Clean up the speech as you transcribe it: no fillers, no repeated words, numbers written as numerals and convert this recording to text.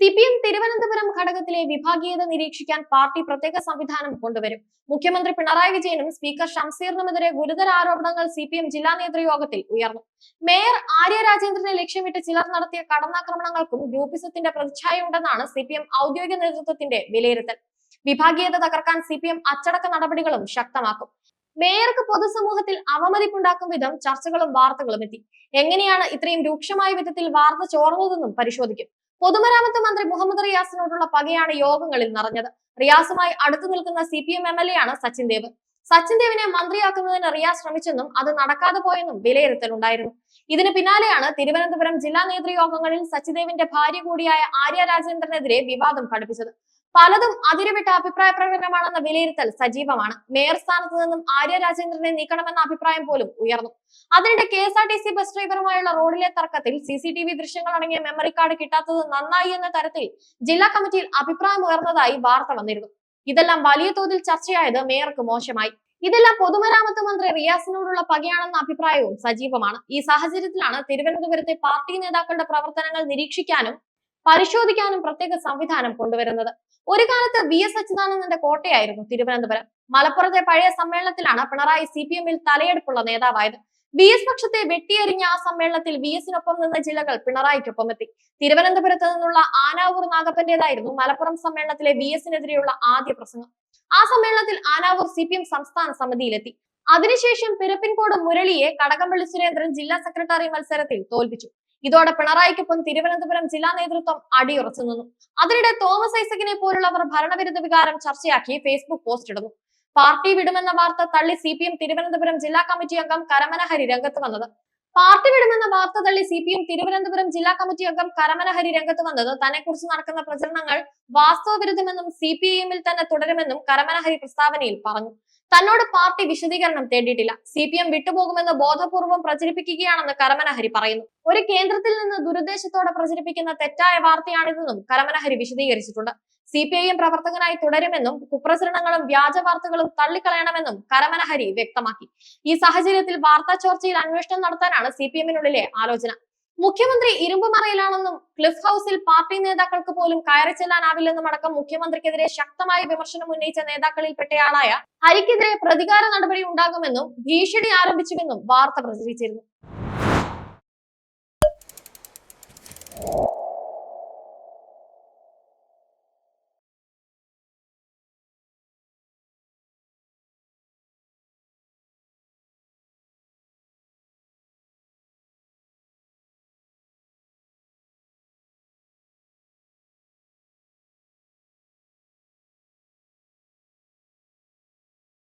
CPM Thiruvananthapuram ഘടകത്തിലെ വിഭാഗീയത നിരീക്ഷിക്കാൻ പാർട്ടി പ്രത്യേക സംവിധാനം കൊണ്ടുവരും. മുഖ്യമന്ത്രി പിണറായി വിജയനും സ്പീക്കർ ഷംസീറിനുമെതിരെ ഗുരുതര ആരോപണങ്ങൾ സിപിഎം ജില്ലാ നേതൃയോഗത്തിൽ ഉയർന്നു. മേയർ ആര്യ രാജേന്ദ്രനെ ലക്ഷ്യമിട്ട് ചിലർ നടത്തിയ കടന്നാക്രമണങ്ങൾക്കും ഗ്രൂപ്പിസത്തിന്റെ പ്രതിച്ഛായയുണ്ടെന്നാണ് സിപിഎം ഔദ്യോഗിക നേതൃത്വത്തിന്റെ വിലയിരുത്തൽ. വിഭാഗീയത തകർക്കാൻ സിപിഎം അച്ചടക്ക നടപടികളും ശക്തമാക്കും. മേയർക്ക് പൊതുസമൂഹത്തിൽ അവമതിപ്പുണ്ടാക്കും വിധം ചർച്ചകളും വാർത്തകളും എത്തി. എങ്ങനെയാണ് ഇത്രയും രൂക്ഷമായ വിധത്തിൽ വാർത്ത ചോർന്നതെന്നും പരിശോധിക്കും. പൊതുമരാമത്ത് മന്ത്രി മുഹമ്മദ് റിയാസിനോടുള്ള പകയാണ് യോഗങ്ങളിൽ നിറഞ്ഞത്. റിയാസുമായി അടുത്തു നിൽക്കുന്ന സിപിഎം MLA ആണ് സച്ചിൻ ദേവ്. സച്ചിൻ ദേവിനെ മന്ത്രിയാക്കുന്നതിന് റിയാസ് ശ്രമിച്ചെന്നും അത് നടക്കാതെ പോയെന്നും വിലയിരുത്തലുണ്ടായിരുന്നു. ഇതിന് പിന്നാലെയാണ് തിരുവനന്തപുരം ജില്ലാ നേതൃയോഗങ്ങളിൽ സച്ചിദേവിന്റെ ഭാര്യ കൂടിയായ ആര്യ രാജേന്ദ്രനെതിരെ വിവാദം ഘടിപ്പിച്ചത്. പലതും അതിരുവിട്ട അഭിപ്രായ പ്രകടനമാണെന്ന വിലയിരുത്തൽ സജീവമാണ്. മേയർ സ്ഥാനത്ത് നിന്നും ആര്യ രാജേന്ദ്രനെ നീക്കണമെന്ന അഭിപ്രായം പോലും ഉയർന്നു. അതിനിടെ KSRTC ബസ് ഡ്രൈവറുമായുള്ള റോഡിലെ തർക്കത്തിൽ CCTV ദൃശ്യങ്ങൾ അടങ്ങിയ മെമ്മറി കാർഡ് കിട്ടാത്തത് നന്നായി എന്ന തരത്തിൽ ജില്ലാ കമ്മിറ്റിയിൽ അഭിപ്രായം ഉയർന്നതായി വാർത്ത വന്നിരുന്നു. ഇതെല്ലാം വലിയ തോതിൽ ചർച്ചയായത് മേയർക്ക് മോശമായി. ഇതെല്ലാം പൊതുമരാമത്ത് മന്ത്രി റിയാസിനോടുള്ള പകയാണെന്ന അഭിപ്രായവും സജീവമാണ്. ഈ സാഹചര്യത്തിലാണ് തിരുവനന്തപുരത്തെ പാർട്ടി നേതാക്കളുടെ പ്രവർത്തനങ്ങൾ നിരീക്ഷിക്കാനും പരിശോധിക്കാനും പ്രത്യേക സംവിധാനം കൊണ്ടുവരുന്നത്. ഒരു കാലത്ത് VS അച്യുതാനന്ദന്റെ കോട്ടയായിരുന്നു തിരുവനന്തപുരം. മലപ്പുറത്തെ പഴയ സമ്മേളനത്തിലാണ് പിണറായി CPM-ൽ തലയെടുപ്പുള്ള നേതാവായത്. VS പക്ഷത്തെ വെട്ടിയെറിഞ്ഞ ആ സമ്മേളനത്തിൽ VS-നൊപ്പം നിന്ന ജില്ലകൾ പിണറായിക്കൊപ്പം എത്തി. തിരുവനന്തപുരത്ത് നിന്നുള്ള ആനാവൂർ നാഗപ്പന്റേതായിരുന്നു മലപ്പുറം സമ്മേളനത്തിലെ VS-നെതിരെയുള്ള ആദ്യ പ്രസംഗം. ആ സമ്മേളനത്തിൽ ആനാവൂർ CPM സംസ്ഥാന സമിതിയിലെത്തി. അതിനുശേഷം പിരപ്പിൻകോട് മുരളിയെ കടകംപള്ളി സുരേന്ദ്രൻ ജില്ലാ സെക്രട്ടറി മത്സരത്തിൽ തോൽപ്പിച്ചു. ഇതോടെ പിണറായിക്കൊപ്പം തിരുവനന്തപുരം ജില്ലാ നേതൃത്വം അടിയുറച്ചു നിന്നു. അതിനിടെ തോമസ് ഐസക്കിനെ പോലുള്ളവർ ഭരണവിരുദ്ധ വികാരം ചർച്ചയാക്കി ഫേസ്ബുക്ക് പോസ്റ്റ് ഇടുന്നു. പാർട്ടി വിടുമെന്ന വാർത്ത തള്ളി CPM തിരുവനന്തപുരം ജില്ലാ കമ്മിറ്റി അംഗം കരമന ഹരി രംഗത്ത് വന്നത്. പാർട്ടി വിടുമെന്ന വാർത്ത തള്ളി CPM തിരുവനന്തപുരം ജില്ലാ കമ്മിറ്റി അംഗം കരമന ഹരി രംഗത്ത് വന്നത് തന്നെക്കുറിച്ച് നടക്കുന്ന പ്രചരണങ്ങൾ വാസ്തവവിരുദ്ധമെന്നും CPM-ൽ തന്നെ തുടരുമെന്നും കരമന ഹരി പ്രസ്താവനയിൽ പറഞ്ഞു. തന്നോട് പാർട്ടി വിശദീകരണം തേടിയിട്ടില്ല. CPM വിട്ടുപോകുമെന്ന് ബോധപൂർവം പ്രചരിപ്പിക്കുകയാണെന്ന് കരമന ഹരി പറയുന്നു. ഒരു കേന്ദ്രത്തിൽ നിന്ന് ദുരുദ്ദേശത്തോടെ പ്രചരിപ്പിക്കുന്ന തെറ്റായ വാർത്തയാണിതെന്നും കരമന ഹരി വിശദീകരിച്ചിട്ടുണ്ട്. CPIM പ്രവർത്തകനായി തുടരുമെന്നും കുപ്രചരണങ്ങളും വ്യാജ വാർത്തകളും തള്ളിക്കളയണമെന്നും കരമന ഹരി വ്യക്തമാക്കി. ഈ സാഹചര്യത്തിൽ വാർത്താ ചോർച്ചയിൽ അന്വേഷണം നടത്താനാണ് CPM-നുള്ളിലെ ആലോചന. മുഖ്യമന്ത്രി ഇരുമ്പുമറയിലാണെന്നും ക്ലിഫ് ഹൗസിൽ പാർട്ടി നേതാക്കൾക്ക് പോലും കയറി ചെല്ലാനാവില്ലെന്നും അടക്കം മുഖ്യമന്ത്രിക്കെതിരെ ശക്തമായ വിമർശനം ഉന്നയിച്ച നേതാക്കളിൽപ്പെട്ടയാളായ ഹരിക്കെതിരെ പ്രതികാര നടപടി ഉണ്ടാകുമെന്നും ഭീഷണി ആരംഭിച്ചുവെന്നും വാർത്ത പ്രചരിച്ചിരുന്നു.